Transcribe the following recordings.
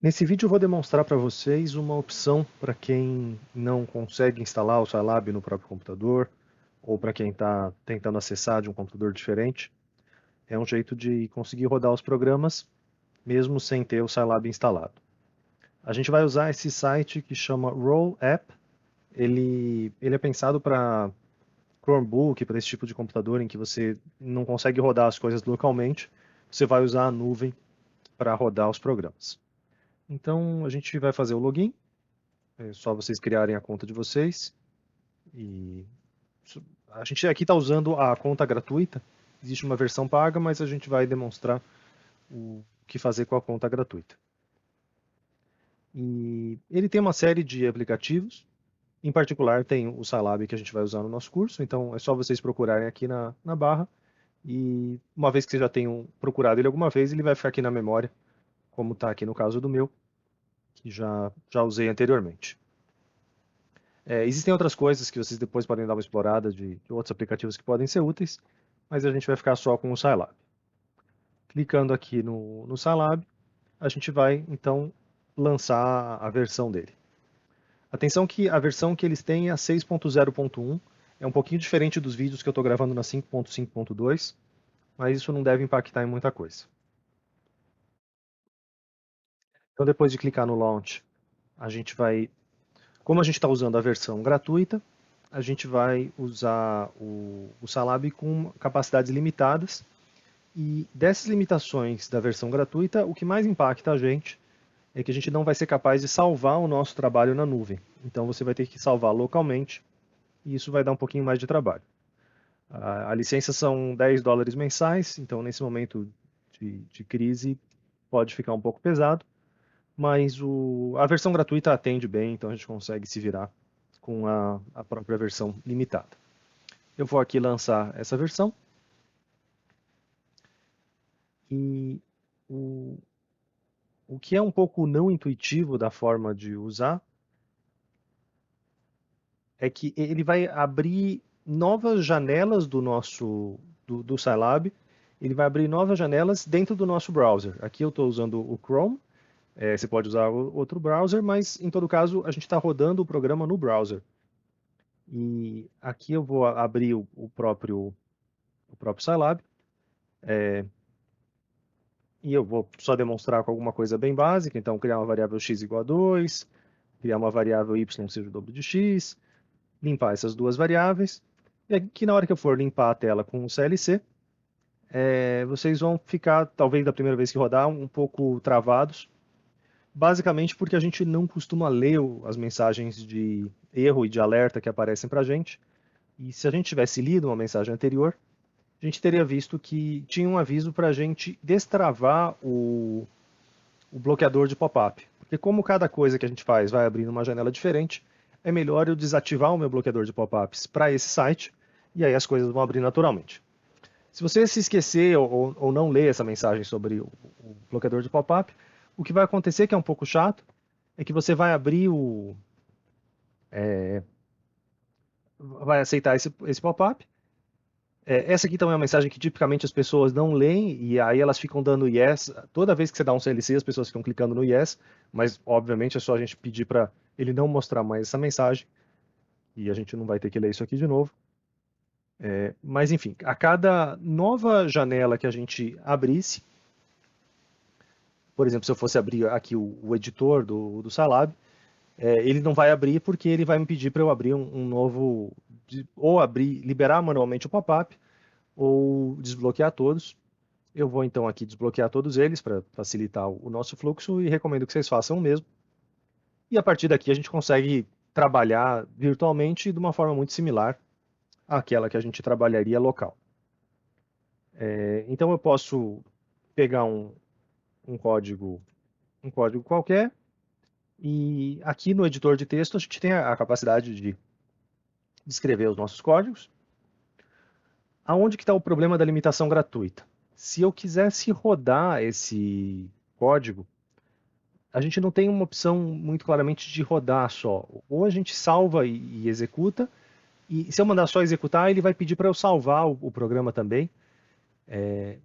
Nesse vídeo eu vou demonstrar para vocês uma opção para quem não consegue instalar o Scilab no próprio computador, ou para quem está tentando acessar de um computador diferente. É um jeito de conseguir rodar os programas mesmo sem ter o Scilab instalado. A gente vai usar esse site que chama Roll App. Ele é pensado para Chromebook, para esse tipo de computador em que você não consegue rodar as coisas localmente. Você vai usar a nuvem para rodar os programas. Então a gente vai fazer o login. É só vocês criarem a conta de vocês. E a gente aqui está usando a conta gratuita. Existe uma versão paga, mas a gente vai demonstrar o que fazer com a conta gratuita. E ele tem uma série de aplicativos. Em particular, tem o Scilab que a gente vai usar no nosso curso. Então é só vocês procurarem aqui na barra. E uma vez que vocês já tenham procurado ele alguma vez, ele vai ficar aqui na memória, como está aqui no caso do meu, que já usei anteriormente. Existem outras coisas que vocês depois podem dar uma explorada de outros aplicativos que podem ser úteis, mas a gente vai ficar só com o Scilab. Clicando aqui no Scilab, a gente vai então lançar a versão dele. Atenção que a versão que eles têm é a 6.0.1, é um pouquinho diferente dos vídeos que eu estou gravando na 5.5.2, mas isso não deve impactar em muita coisa. Então depois de clicar no Launch, a gente vai, como a gente está usando a versão gratuita, a gente vai usar o Scilab com capacidades limitadas. E dessas limitações da versão gratuita, o que mais impacta a gente é que a gente não vai ser capaz de salvar o nosso trabalho na nuvem. Então você vai ter que salvar localmente e isso vai dar um pouquinho mais de trabalho. A licença são $10 mensais, então nesse momento de crise pode ficar um pouco pesado, mas a versão gratuita atende bem, então a gente consegue se virar com a própria versão limitada. Eu vou aqui lançar essa versão e o, o que é um pouco não intuitivo da forma de usar é que ele vai abrir novas janelas do Scilab, ele vai abrir novas janelas dentro do nosso browser. Aqui eu estou usando o Chrome, você pode usar outro browser, mas em todo caso a gente está rodando o programa no browser. E aqui eu vou abrir o próprio Scilab, e eu vou só demonstrar com alguma coisa bem básica, então criar uma variável x igual a 2, criar uma variável y seja o dobro de x, limpar essas duas variáveis, e aqui na hora que eu for limpar a tela com o CLC, vocês vão ficar, talvez da primeira vez que rodar, um pouco travados, basicamente porque a gente não costuma ler as mensagens de erro e de alerta que aparecem para a gente, e se a gente tivesse lido uma mensagem anterior, a gente teria visto que tinha um aviso para a gente destravar o bloqueador de pop-up. Porque como cada coisa que a gente faz vai abrir uma janela diferente, é melhor eu desativar o meu bloqueador de pop-ups para esse site, e aí as coisas vão abrir naturalmente. Se você se esquecer ou não ler essa mensagem sobre o bloqueador de pop-up, o que vai acontecer, que é um pouco chato, é que você vai abrir vai aceitar esse pop-up. Essa aqui também é uma mensagem que tipicamente as pessoas não leem, e aí elas ficam dando yes. Toda vez que você dá um CLC, as pessoas ficam clicando no yes, mas obviamente é só a gente pedir para ele não mostrar mais essa mensagem, e a gente não vai ter que ler isso aqui de novo. Mas enfim, a cada nova janela que a gente abrisse, por exemplo, se eu fosse abrir aqui o editor do Scilab, ele não vai abrir porque ele vai me pedir para eu abrir um novo, ou abrir, liberar manualmente o pop-up, ou desbloquear todos. Eu vou então aqui desbloquear todos eles para facilitar o nosso fluxo e recomendo que vocês façam o mesmo. E a partir daqui a gente consegue trabalhar virtualmente de uma forma muito similar àquela que a gente trabalharia local. Então eu posso pegar um código, um código qualquer e aqui no editor de texto a gente tem a capacidade de escrever os nossos códigos. Aonde que está o problema da limitação gratuita? Se eu quisesse rodar esse código, a gente não tem uma opção muito claramente de rodar só. Ou a gente salva e executa, e se eu mandar só executar, ele vai pedir para eu salvar o programa também.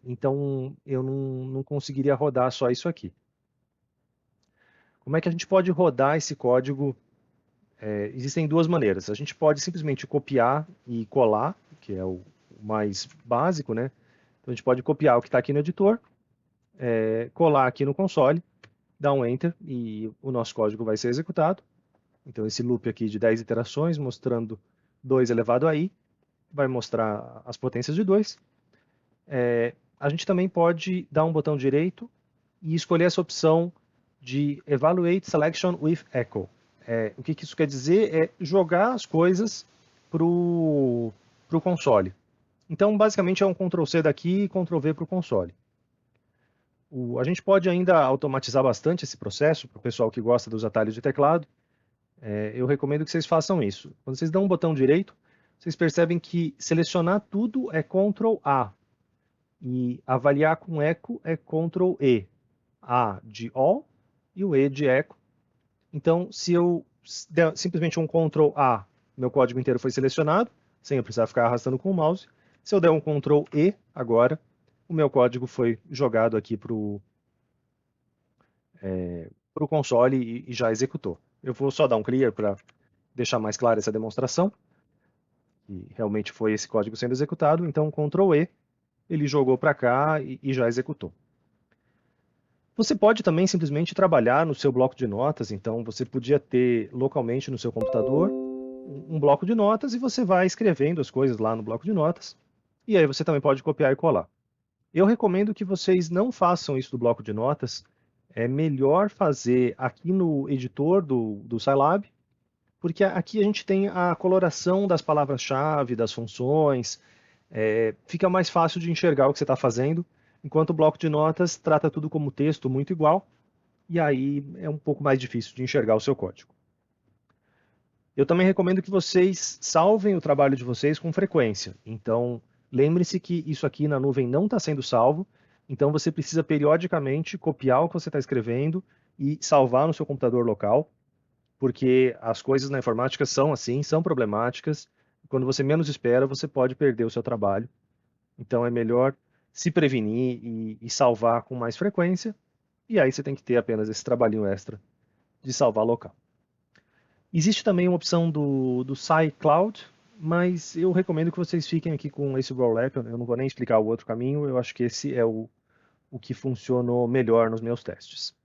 Então eu não conseguiria rodar só isso aqui. Como é que a gente pode rodar esse código? Existem duas maneiras. A gente pode simplesmente copiar e colar, que é o mais básico, né? Então a gente pode copiar o que está aqui no editor, colar aqui no console, dar um Enter e o nosso código vai ser executado. Então esse loop aqui de 10 iterações, mostrando 2 elevado a i, vai mostrar as potências de 2. A gente também pode dar um botão direito e escolher essa opção de Evaluate Selection with Echo. O que isso quer dizer é jogar as coisas para o console. Então, basicamente, é um Ctrl+C daqui e Ctrl+V para o console. A gente pode ainda automatizar bastante esse processo, para o pessoal que gosta dos atalhos de teclado. Eu recomendo que vocês façam isso. Quando vocês dão um botão direito, vocês percebem que selecionar tudo é Ctrl+A. E avaliar com eco é Ctrl+E. A de All e o E de Echo. Então, se eu der simplesmente um Ctrl+A, meu código inteiro foi selecionado, sem eu precisar ficar arrastando com o mouse. Se eu der um Ctrl+E agora, o meu código foi jogado aqui para o console e já executou. Eu vou só dar um clear para deixar mais clara essa demonstração. E realmente foi esse código sendo executado. Então, Ctrl+E, ele jogou para cá e já executou. Você pode também simplesmente trabalhar no seu bloco de notas, então você podia ter localmente no seu computador um bloco de notas e você vai escrevendo as coisas lá no bloco de notas, e aí você também pode copiar e colar. Eu recomendo que vocês não façam isso do bloco de notas, é melhor fazer aqui no editor do Scilab, porque aqui a gente tem a coloração das palavras-chave, das funções, fica mais fácil de enxergar o que você está fazendo, enquanto o bloco de notas trata tudo como texto muito igual, e aí é um pouco mais difícil de enxergar o seu código. Eu também recomendo que vocês salvem o trabalho de vocês com frequência. Então, lembre-se que isso aqui na nuvem não está sendo salvo, então você precisa periodicamente copiar o que você está escrevendo e salvar no seu computador local, porque as coisas na informática são assim, são problemáticas. Quando você menos espera, você pode perder o seu trabalho. Então é melhor se prevenir e salvar com mais frequência, e aí você tem que ter apenas esse trabalhinho extra de salvar local. Existe também uma opção do SciCloud, mas eu recomendo que vocês fiquem aqui com esse rollup, eu não vou nem explicar o outro caminho, eu acho que esse é o que funcionou melhor nos meus testes.